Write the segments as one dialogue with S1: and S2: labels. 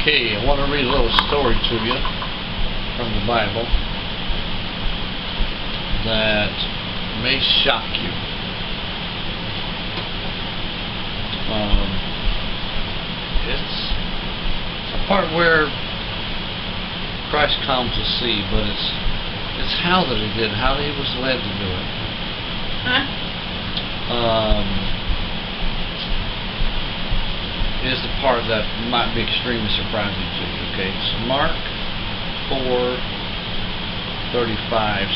S1: Okay, I want to read a little story to you from the Bible that may shock you. It's a part where Christ calms the sea, but it's how that he did, how he was led to do it. Is the part that might be extremely surprising to you. Okay, so Mark 4:35,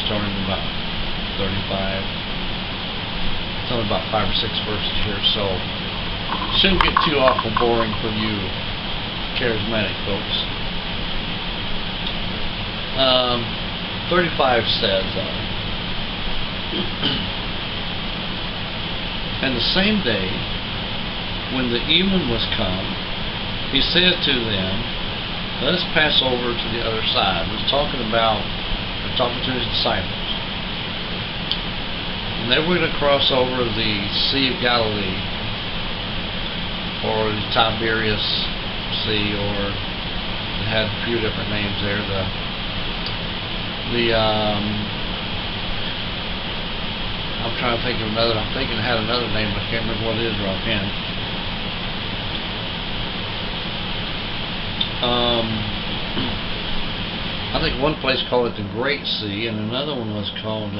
S1: starting about 35. It's only about 5 or 6 verses here, so it shouldn't get too awful boring for you charismatic folks. 35 says, and the same day, when the evening was come, he said to them, let us pass over to the other side. He's talking to his disciples. And they were going to cross over the Sea of Galilee, or the Tiberias Sea, or it had a few different names there. I'm trying to think of another. I'm thinking it had another name, but I can't remember what it is right offhand. I think one place called it the Great Sea, and another one was called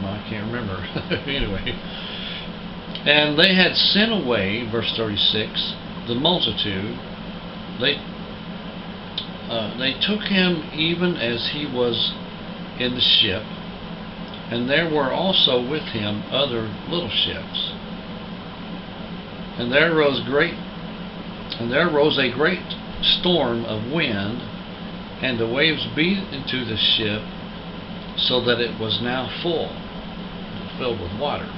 S1: I can't remember. Anyway, and they had sent away, verse 36, the multitude. They took him even as he was in the ship, and there were also with him other little ships. And there rose a great storm of wind, and the waves beat into the ship, so that it was now filled with water.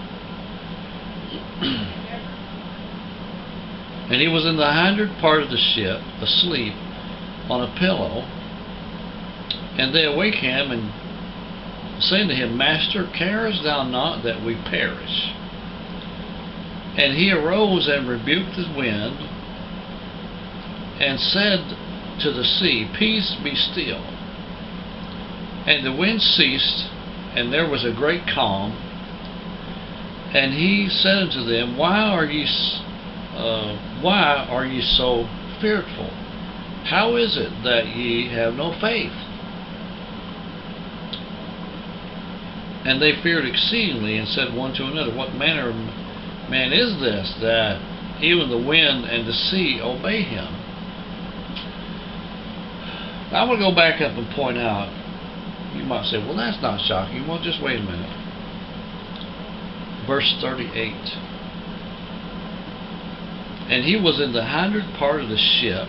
S1: And he was in the hinder part of the ship, asleep on a pillow. And they awake him, and saying to him, Master, carest thou not that we perish? And he arose and rebuked the wind, and said to the sea, Peace, be still. And the wind ceased, and there was a great calm. And he said unto them, Why are ye so fearful? How is it that ye have no faith? And they feared exceedingly, and said one to another, What manner of man is this, that even the wind and the sea obey him? Now, I want to go back up and point out, you might say, well, that's not shocking. Well, just wait a minute. Verse 38. And he was in the hinder part of the ship,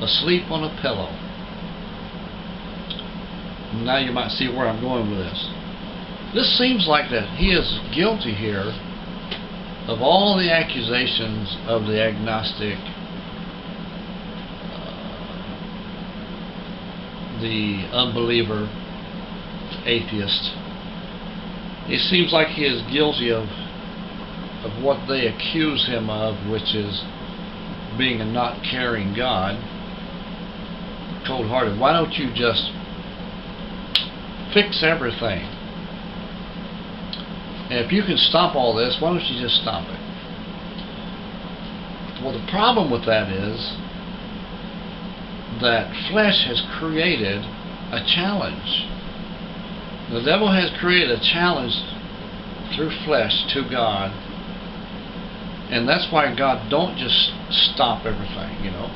S1: asleep on a pillow. Now you might see where I'm going with this. This seems like that he is guilty here of all the accusations of the agnostic, the unbeliever, atheist. It seems like he is guilty of what they accuse him of, which is being a not caring God, cold-hearted. Why don't you just fix everything? And if you can stop all this, why don't you just stop it? Well, the problem with that is that flesh has created a challenge. The devil has created a challenge through flesh to God, and that's why God don't just stop everything, you know.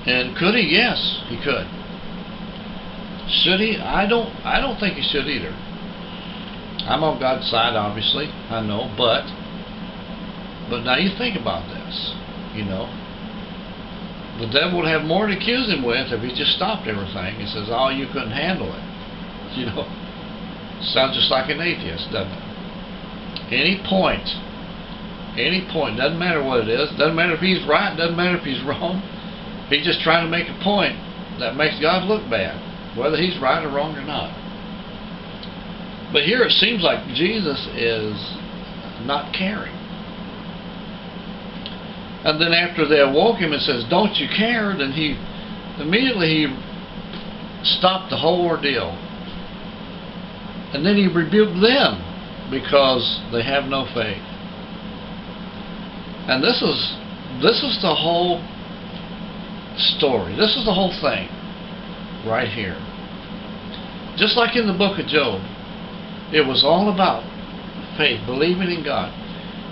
S1: And could he? Yes, he could. Should he? I don't think he should either. I'm on God's side, obviously, I know, but now you think about this, you know. The devil would have more to accuse him with if he just stopped everything. He says, oh, you couldn't handle it. You know, sounds just like an atheist, doesn't it? Any point, doesn't matter what it is, doesn't matter if he's right, doesn't matter if he's wrong. He's just trying to make a point that makes God look bad, whether he's right or wrong or not. But here it seems like Jesus is not caring. And then after they awoke him and says, "Don't you care?" then he immediately stopped the whole ordeal. And then he rebuked them because they have no faith. And this is the whole story. This is the whole thing right here. Just like in the book of Job, it was all about faith, believing in God.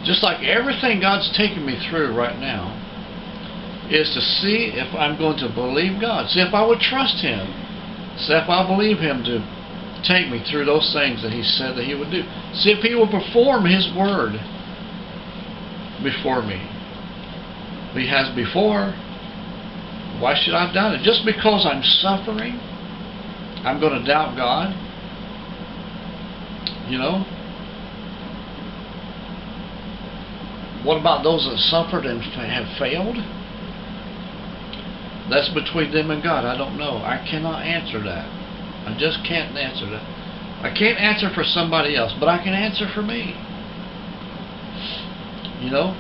S1: Just like everything God's taking me through right now is to see if I'm going to believe God. See if I would trust Him. See if I believe Him to take me through those things that He said that He would do. See if He will perform His word before me. If He has before, why should I doubt it? Just because I'm suffering, I'm going to doubt God? You know? What about those that suffered and have failed? That's between them and God. I don't know. I cannot answer that. I just can't answer that. I can't answer for somebody else, but I can answer for me. You know?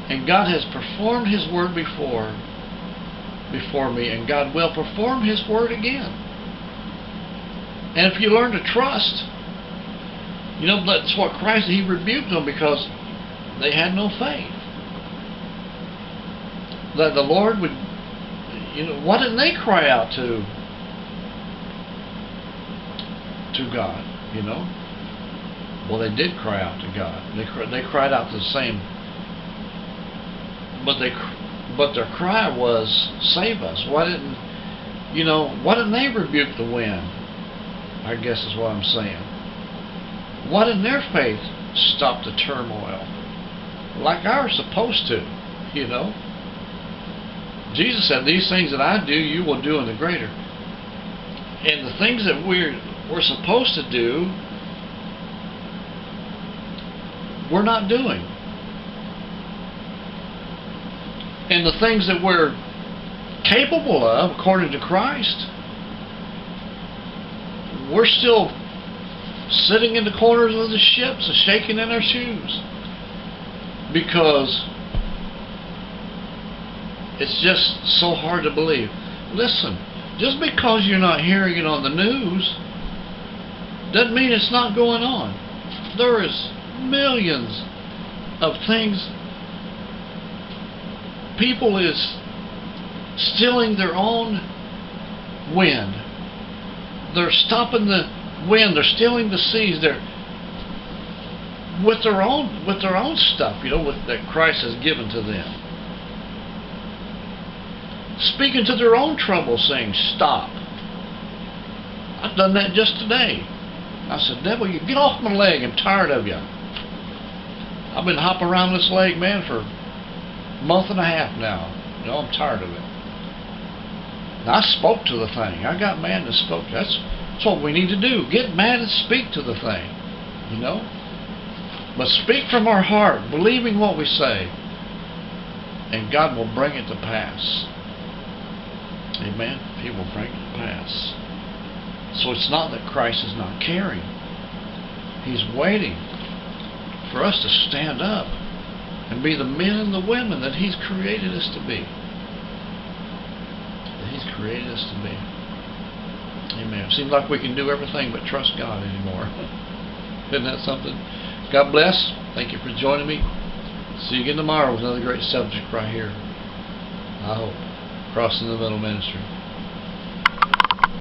S1: And God has performed His word before me, and God will perform His word again. And if you learn to trust, you know, that's what Christ, He rebuked them because they had no faith. That the Lord would, you know, why didn't they cry out to God, you know? Well, they did cry out to God. They cried out the same, but their cry was, "Save us." Why didn't they rebuke the wind? I guess is what I'm saying. Why didn't their faith stop the turmoil like ours supposed to, you know? Jesus said, "These things that I do, you will do in the greater." And the things that we're supposed to do, we're not doing. And the things that we're capable of, according to Christ, we're still sitting in the corners of the ships and shaking in our shoes. Because it's just so hard to believe. Listen, just because you're not hearing it on the news doesn't mean it's not going on. There is millions of things. People is stealing their own wind. They're stopping the wind. They're stealing the seas. They're with their own stuff, you know, that Christ has given to them. Speaking to their own trouble, saying, "Stop." I've done that just today. I said, "Devil, you get off my leg. I'm tired of you. I've been hopping around this leg, man, for a month and a half now. You know, I'm tired of it." And I spoke to the thing. I got mad and spoke. That's what we need to do. Get mad and speak to the thing, you know. But speak from our heart, believing what we say, and God will bring it to pass. Amen. He will bring it to pass. So it's not that Christ is not caring. He's waiting for us to stand up and be the men and the women that He's created us to be. That He's created us to be. Amen. It seems like we can do everything but trust God anymore. Isn't that something? God bless. Thank you for joining me. See you again tomorrow with another great subject right here. I hope. Crossing the Middle Ministry.